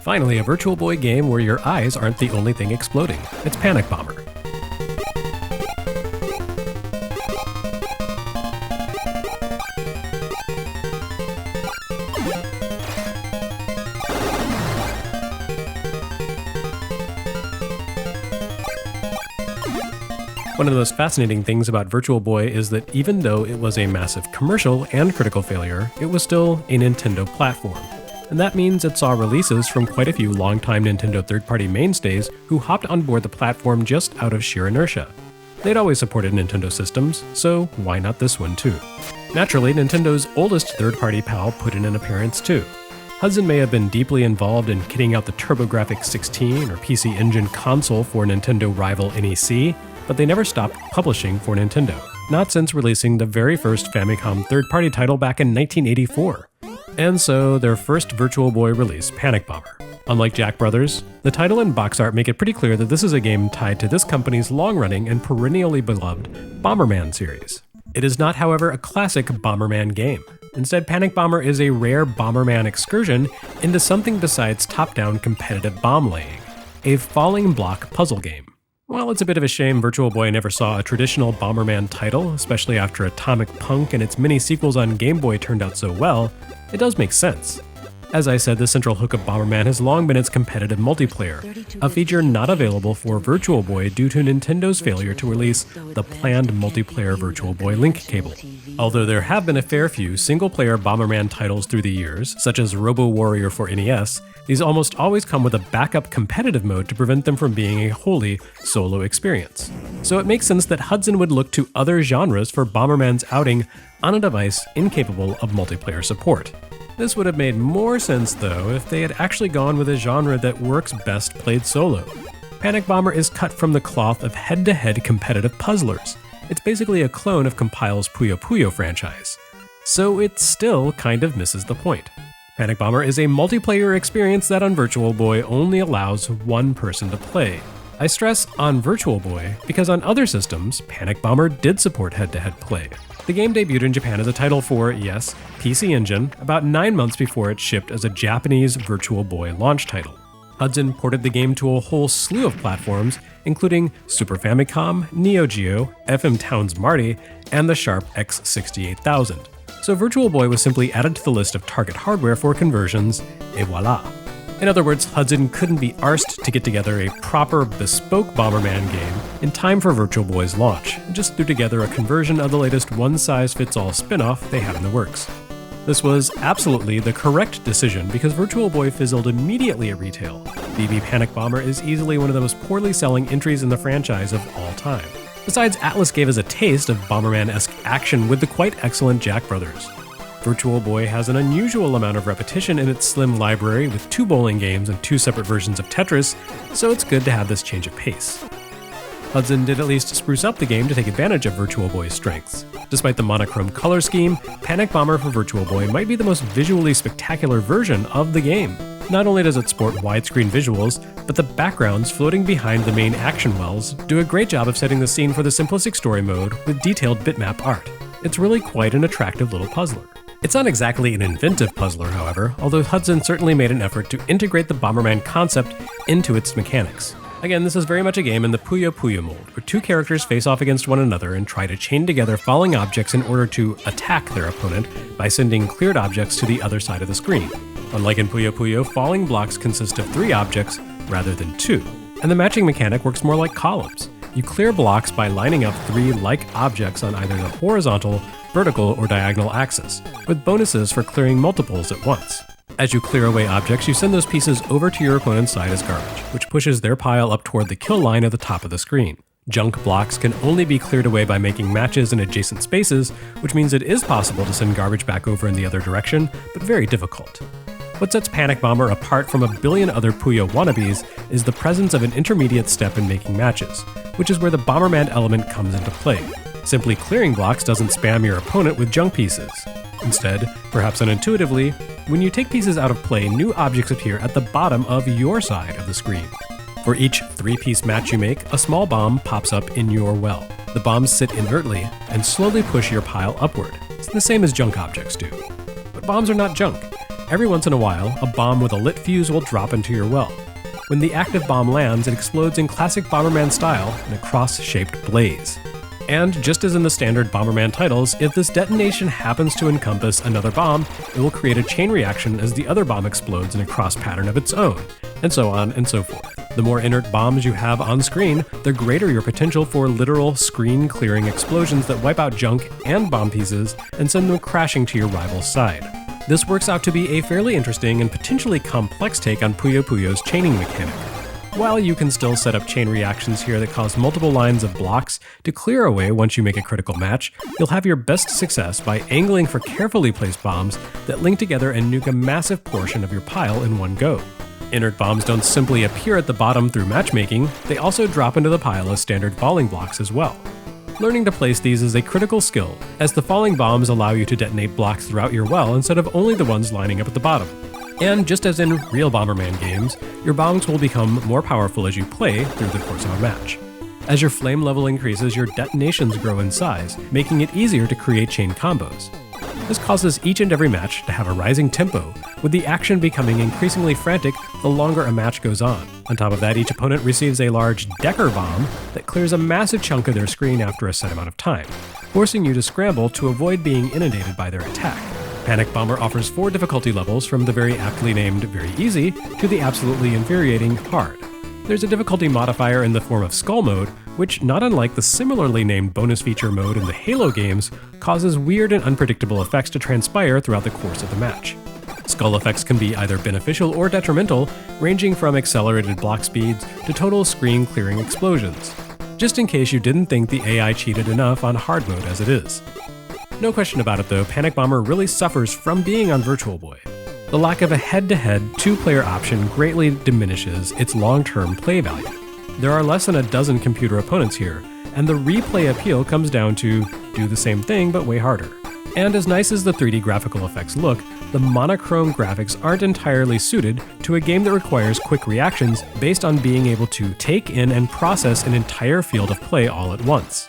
Finally, a Virtual Boy game where your eyes aren't the only thing exploding. It's Panic Bomber. One of the most fascinating things about Virtual Boy is that even though it was a massive commercial and critical failure, it was still a Nintendo platform. And that means it saw releases from quite a few longtime Nintendo third-party mainstays who hopped on board the platform just out of sheer inertia. They'd always supported Nintendo systems, so why not this one too? Naturally, Nintendo's oldest third-party pal put in an appearance too. Hudson may have been deeply involved in kitting out the TurboGrafx-16 or PC Engine console for Nintendo rival NEC, but they never stopped publishing for Nintendo, not since releasing the very first Famicom third-party title back in 1984. And so their first Virtual Boy release, Panic Bomber. Unlike Jack Brothers, the title and box art make it pretty clear that this is a game tied to this company's long-running and perennially beloved Bomberman series. It is not, however, a classic Bomberman game. Instead, Panic Bomber is a rare Bomberman excursion into something besides top-down competitive bomb laying, a falling block puzzle game. While it's a bit of a shame Virtual Boy never saw a traditional Bomberman title, especially after Atomic Punk and its many sequels on Game Boy turned out so well, it does make sense. As I said, the central hook of Bomberman has long been its competitive multiplayer, a feature not available for Virtual Boy due to Nintendo's failure to release the planned multiplayer Virtual Boy link cable. Although there have been a fair few single-player Bomberman titles through the years, such as Robo Warrior for NES, these almost always come with a backup competitive mode to prevent them from being a wholly solo experience. So it makes sense that Hudson would look to other genres for Bomberman's outing on a device incapable of multiplayer support. This would have made more sense, though, if they had actually gone with a genre that works best played solo. Panic Bomber is cut from the cloth of head-to-head competitive puzzlers. It's basically a clone of Compile's Puyo Puyo franchise. So it still kind of misses the point. Panic Bomber is a multiplayer experience that on Virtual Boy only allows one person to play. I stress on Virtual Boy because on other systems, Panic Bomber did support head-to-head play. The game debuted in Japan as a title for, yes, PC Engine, about 9 months before it shipped as a Japanese Virtual Boy launch title. Hudson ported the game to a whole slew of platforms, including Super Famicom, Neo Geo, FM Towns Marty, and the Sharp X68000. So Virtual Boy was simply added to the list of target hardware for conversions, et voila. In other words, Hudson couldn't be arsed to get together a proper, bespoke Bomberman game in time for Virtual Boy's launch, and just threw together a conversion of the latest one-size-fits-all spin-off they had in the works. This was absolutely the correct decision because Virtual Boy fizzled immediately at retail. BB Panic Bomber is easily one of the most poorly selling entries in the franchise of all time. Besides, Atlas gave us a taste of Bomberman-esque action with the quite excellent Jack Brothers. Virtual Boy has an unusual amount of repetition in its slim library with 2 bowling games and 2 separate versions of Tetris, so it's good to have this change of pace. Hudson did at least spruce up the game to take advantage of Virtual Boy's strengths. Despite the monochrome color scheme, Panic Bomber for Virtual Boy might be the most visually spectacular version of the game. Not only does it sport widescreen visuals, but the backgrounds floating behind the main action wells do a great job of setting the scene for the simplistic story mode with detailed bitmap art. It's really quite an attractive little puzzler. It's not exactly an inventive puzzler, however, although Hudson certainly made an effort to integrate the Bomberman concept into its mechanics. Again, this is very much a game in the Puyo Puyo mold, where 2 characters face off against one another and try to chain together falling objects in order to attack their opponent by sending cleared objects to the other side of the screen. Unlike in Puyo Puyo, falling blocks consist of 3 objects rather than 2, and the matching mechanic works more like columns. You clear blocks by lining up 3 like objects on either the horizontal, vertical, or diagonal axis, with bonuses for clearing multiples at once. As you clear away objects, you send those pieces over to your opponent's side as garbage, which pushes their pile up toward the kill line at the top of the screen. Junk blocks can only be cleared away by making matches in adjacent spaces, which means it is possible to send garbage back over in the other direction, but very difficult. What sets Panic Bomber apart from a billion other Puyo wannabes is the presence of an intermediate step in making matches, which is where the Bomberman element comes into play. Simply clearing blocks doesn't spam your opponent with junk pieces. Instead, perhaps unintuitively, when you take pieces out of play, new objects appear at the bottom of your side of the screen. For each 3-piece match you make, a small bomb pops up in your well. The bombs sit inertly and slowly push your pile upward. It's the same as junk objects do. But bombs are not junk. every once in a while, a bomb with a lit fuse will drop into your well. When the active bomb lands, it explodes in classic Bomberman style in a cross-shaped blaze. And just as in the standard Bomberman titles, if this detonation happens to encompass another bomb, it will create a chain reaction as the other bomb explodes in a cross pattern of its own, and so on and so forth. The more inert bombs you have on screen, the greater your potential for literal screen-clearing explosions that wipe out junk and bomb pieces and send them crashing to your rival's side. This works out to be a fairly interesting and potentially complex take on Puyo Puyo's chaining mechanic. While you can still set up chain reactions here that cause multiple lines of blocks to clear away once you make a critical match, you'll have your best success by angling for carefully placed bombs that link together and nuke a massive portion of your pile in one go. Inert bombs don't simply appear at the bottom through matchmaking, they also drop into the pile as standard falling blocks as well. Learning to place these is a critical skill, as the falling bombs allow you to detonate blocks throughout your well instead of only the ones lining up at the bottom. And just as in real Bomberman games, your bombs will become more powerful as you play through the course of a match. As your flame level increases, your detonations grow in size, making it easier to create chain combos. This causes each and every match to have a rising tempo, with the action becoming increasingly frantic the longer a match goes on. On top of that, each opponent receives a large Decker bomb that clears a massive chunk of their screen after a set amount of time, forcing you to scramble to avoid being inundated by their attack. Panic Bomber offers 4 difficulty levels from the very aptly named Very Easy to the absolutely infuriating Hard. There's a difficulty modifier in the form of Skull Mode, which, not unlike the similarly named bonus feature mode in the Halo games, causes weird and unpredictable effects to transpire throughout the course of the match. Skull effects can be either beneficial or detrimental, ranging from accelerated block speeds to total screen clearing explosions. Just in case you didn't think the AI cheated enough on Hard Mode as it is. No question about it though, Panic Bomber really suffers from being on Virtual Boy. The lack of a head-to-head 2-player option greatly diminishes its long-term play value. There are less than a dozen computer opponents here, and the replay appeal comes down to do the same thing but way harder. And as nice as the 3D graphical effects look, the monochrome graphics aren't entirely suited to a game that requires quick reactions based on being able to take in and process an entire field of play all at once.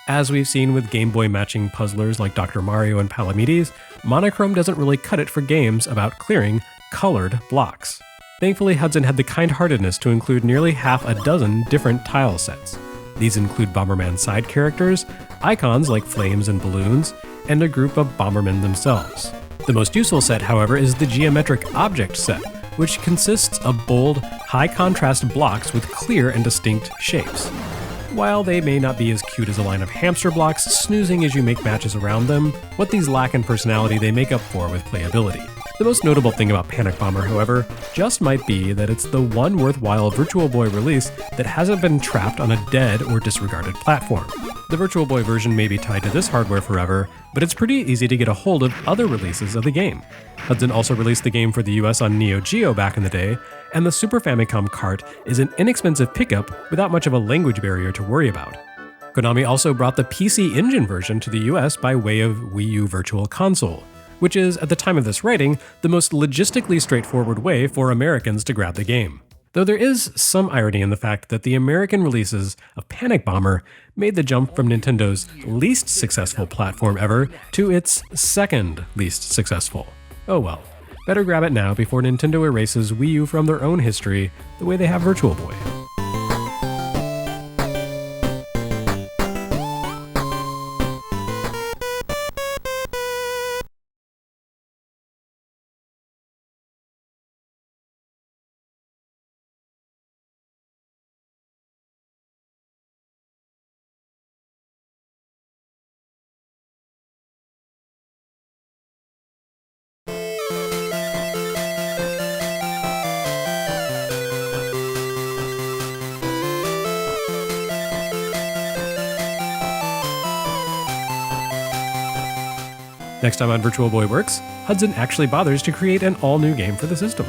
As we've seen with Game Boy matching puzzlers like Dr. Mario and Palamedes, monochrome doesn't really cut it for games about clearing colored blocks. Thankfully, Hudson had the kind-heartedness to include nearly half a dozen different tile sets. These include Bomberman side characters, icons like flames and balloons, and a group of Bombermen themselves. The most useful set, however, is the Geometric Object set, which consists of bold, high-contrast blocks with clear and distinct shapes. While they may not be as cute as a line of hamster blocks snoozing as you make matches around them, what these lack in personality they make up for with playability. The most notable thing about Panic Bomber, however, just might be that it's the one worthwhile Virtual Boy release that hasn't been trapped on a dead or disregarded platform. The Virtual Boy version may be tied to this hardware forever, but it's pretty easy to get a hold of other releases of the game. Hudson also released the game for the US on Neo Geo back in the day, and the Super Famicom cart is an inexpensive pickup without much of a language barrier to worry about. Konami also brought the PC Engine version to the US by way of Wii U Virtual Console, which is, at the time of this writing, the most logistically straightforward way for Americans to grab the game. Though there is some irony in the fact that the American releases of Panic Bomber made the jump from Nintendo's least successful platform ever to its second least successful. Oh well, better grab it now before Nintendo erases Wii U from their own history the way they have Virtual Boy. Next time on Virtual Boy Works, Hudson actually bothers to create an all-new game for the system.